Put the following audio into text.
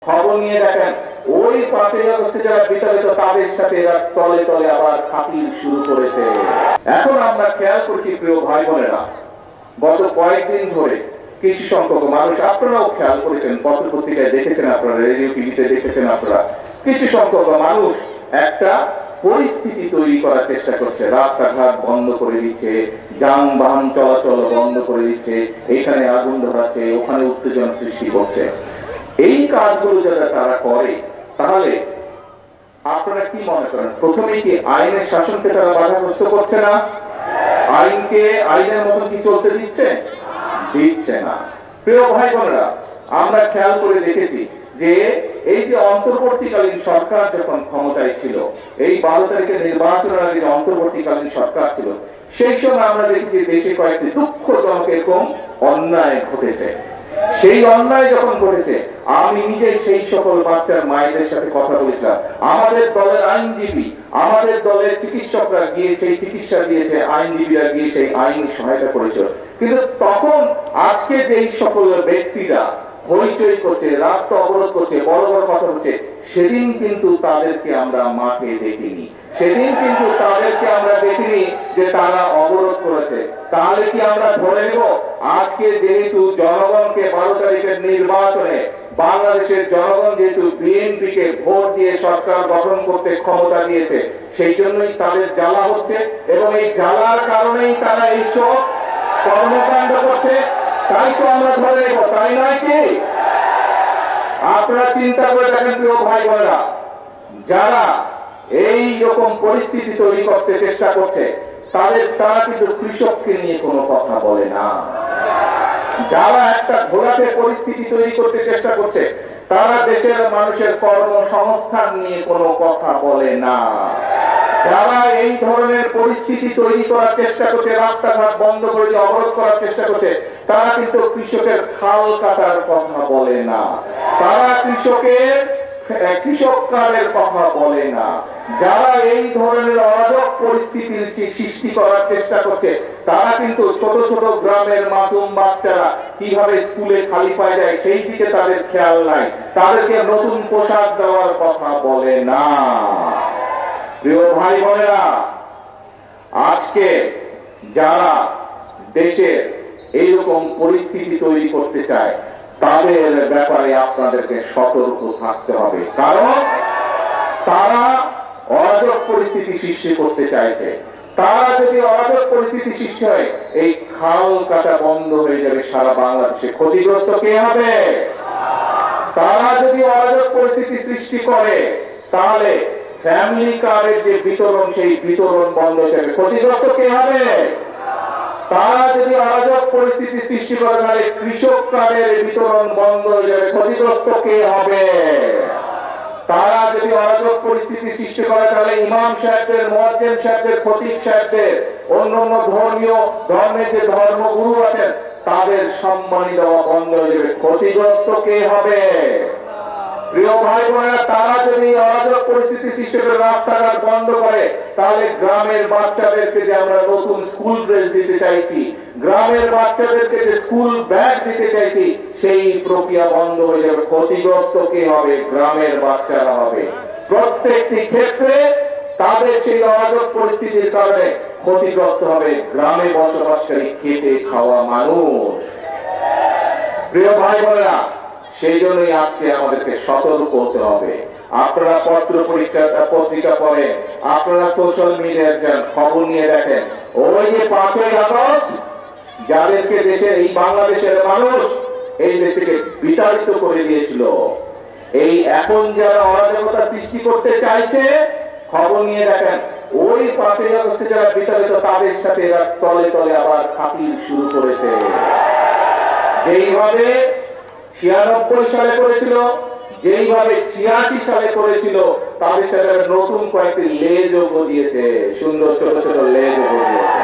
খবর নিয়ে দেখেন ওই 5ই আগস্টে যারা বিতাড়িত তাদের সাথে এরা তলে তলে আবার খাতির শুরু করেছে। এখন আমরা খেয়াল করছি প্রিয় ভাই বোনেরা, গত কয়েকদিন ধরে কিছু সংখ্যক মানুষ, আপনারাও খেয়াল করেছেন, পত্র পত্রিকায় দেখেছেন, আপনারা রেডিও টিভিতে দেখেছেন, আপনারা কিছু সংখ্যক মানুষ একটা পরিস্থিতি তৈরি করার চেষ্টা করছে। রাস্তাঘাট বন্ধ করে দিচ্ছে, যানবাহন চলাচল বন্ধ করে দিচ্ছে, এখানে আগুন ধরাচ্ছে, ওখানে উত্তেজনা সৃষ্টি করছে। এই কাজগুলো যারা তারা করে, তাহলে আপনারা কি মনে করেন, প্রথমে কি আইনের শাসনকে তারা বাধাগ্রস্ত করছে না? আইনকে আইনের মতন কি চলতে দিচ্ছে? দিচ্ছে না। প্রিয় ভাই বোনেরা, আমরা খেয়াল করে দেখেছি যে এই যে অন্তর্বর্তীকালীন সরকার যখন ক্ষমতায় ছিল, এই 12 তারিখের নির্বাচনের আগে অন্তর্বর্তীকালীন সরকার ছিল, সেই সময় আমরা দেখেছি দেশে কয়েকটি দুঃখজনক এরকম অন্যায় ঘটেছে। সেই অন্যায় যখন ঘটেছে, আমি নিজে সেই সকল বাচ্চার মায়েদের সাথে কথা বলেছিলাম। আমাদের দলের আইনজীবী, আমাদের দলের চিকিৎসকরা গিয়ে সেই চিকিৎসা দিয়েছে, আইনজীবীরা গিয়ে সেই আইন সহায়তা করেছিল। কিন্তু তখন আজকে যেই সকল ব্যক্তিরা হইচই করছে, রাস্তা অবরোধ করছে, বড় বড় কথা হচ্ছে, সেদিন কিন্তু তাদেরকে আমরা মাঠে দেখিনি। সেদিন কিন্তু তাদেরকে আমরা দেখিনি যে তারা অবরোধ করেছে। তাহলে কি আমরা ধরে নেব আজকে যেহেতু জনগণকে 12 তারিখের নির্বাচনে বাংলাদেশের জনগণ যেহেতু বিএনপিকে ভোট দিয়ে সরকার গঠন করতে ক্ষমতা দিয়েছে, সেই জন্যই তাদের জ্বালা হচ্ছে এবং এই জ্বালার কারণেই তারা এইসব কর্মকাণ্ড করছে? তাই তো আমরা ধরে নেব, তাই নয় কি? আপনারা চিন্তা করে দেখেন প্রিয় ভাই বোনেরা, যারা এই রকম পরিস্থিতি তৈরি করতে চেষ্টা করছে, তারা কিন্তু কৃষককে নিয়ে কোনো কথা বলে না। যারা একটা ঘোলাটে পরিস্থিতি তৈরি করতে চেষ্টা করছে, তারা দেশের মানুষের কর্মসংস্থান নিয়ে কোনো কথা বলে না। যারা এই ধরনের পরিস্থিতি তৈরি করার চেষ্টা করছে, রাস্তাঘাট বন্ধ করে দিয়ে অবরোধ করার চেষ্টা করছে, তারা কিন্তু কৃষকের খাল কাটার কথা বলে না, তারা কৃষক কার্ডের কথা বলে না। যারা এই ধরনের অরাজক পরিস্থিতির সৃষ্টি করার চেষ্টা করছে, তারা কিন্তু ছোট ছোট গ্রামের মাসুম বাচ্চারা কিভাবে স্কুলে খালি পায় যায় সেই দিকে তাদের খেয়াল নাই, তাদেরকে নতুন পোশাক দেওয়ার কথা বলে না। প্রিয় ভাই বোনেরা, আজকে যারা দেশের এইরকম পরিস্থিতি তৈরি করতে চায়, তাদের ব্যাপারে আপনাদেরকে সতর্ক থাকতে হবে, কারণ তারা অরাজক পরিস্থিতি সৃষ্টি করতে চাইছে। তারা যদি অরাজক পরিস্থিতি সৃষ্টি হয়, এই খাল কাটা বন্ধ হয়ে যাবে সারা বাংলাদেশে। ক্ষতিগ্রস্ত কে হবে? তারা যদি অরাজক পরিস্থিতি সৃষ্টি করে, তাহলে ফ্যামিলি কার্ডের যে বিতরণ, সেই বিতরণ বন্ধ হয়ে যাবে। ক্ষতিগ্রস্ত কে হবে? তারা যদি অরাজক পরিস্থিতি সৃষ্টি করে, তাহলে কৃষক কার্ডের বিতরণ বন্ধ হয়ে যাবে। ক্ষতিগ্রস্ত কে হবে? তারা যদি অরাজক পরিস্থিতি সৃষ্টি করে, তাহলে ইমাম সাহেবদের, মুয়াজ্জিন সাহেবদের, খতিব সাহেবদের, অন্যান্য ধর্মের যে ধর্মগুরু আছেন, তাদের সম্মানী দেওয়া বন্ধ হয়ে যাবে। ক্ষতিগ্রস্ত কে হবে? প্রিয় ভাই বোনেরা, তারা যদি অরাজক পরিস্থিতি সৃষ্টি করে রাস্তাঘাট বন্ধ করে, তাহলে গ্রামের বাচ্চাদেরকে যে আমরা নতুন স্কুল ড্রেস দিতে চাইছি, গ্রামের বাচ্চাদেরকে যে স্কুল ব্যাগ দিতে চাইছি, সেই প্রক্রিয়া বন্ধ হয়ে যাবে। ক্ষতিগ্রস্ত কে হবে? গ্রামের বাচ্চারা হবে। প্রত্যেকটি ক্ষেত্রে তাদের সেই অরাজক পরিস্থিতির কারণে ক্ষতিগ্রস্ত হবে গ্রামে বসবাসকারী খেটে খাওয়া মানুষ। প্রিয় ভাই বোনেরা, সেই জন্যই আজকে আমাদেরকে সতর্ক হতে হবে। আপনারা পত্রিকা পড়ে, আপনারা সোশ্যাল মিডিয়ায় যান, খবর নিয়ে দেখেন, ওই যে 5ই আগস্ট যাদেরকে দেশের, এই বাংলাদেশের মানুষ এই দেশ থেকে বিতাড়িত করে দিয়েছিল, এই এখন যারা অরাজকতা সৃষ্টি করতে চাইছে, খবর নিয়ে দেখেন ওই 5ই আগস্টে যারা বিতাড়িত তাদের সাথে এরা তলে তলে আবার খাতির শুরু করেছে। যেইভাবে 96 সালে করেছিল, যেইভাবে 86 সালে করেছিল, তাদের সাথে নতুন কয়েকটি লেজও গজিয়েছে, সুন্দর ছোট ছোট লেজও গজিয়েছে।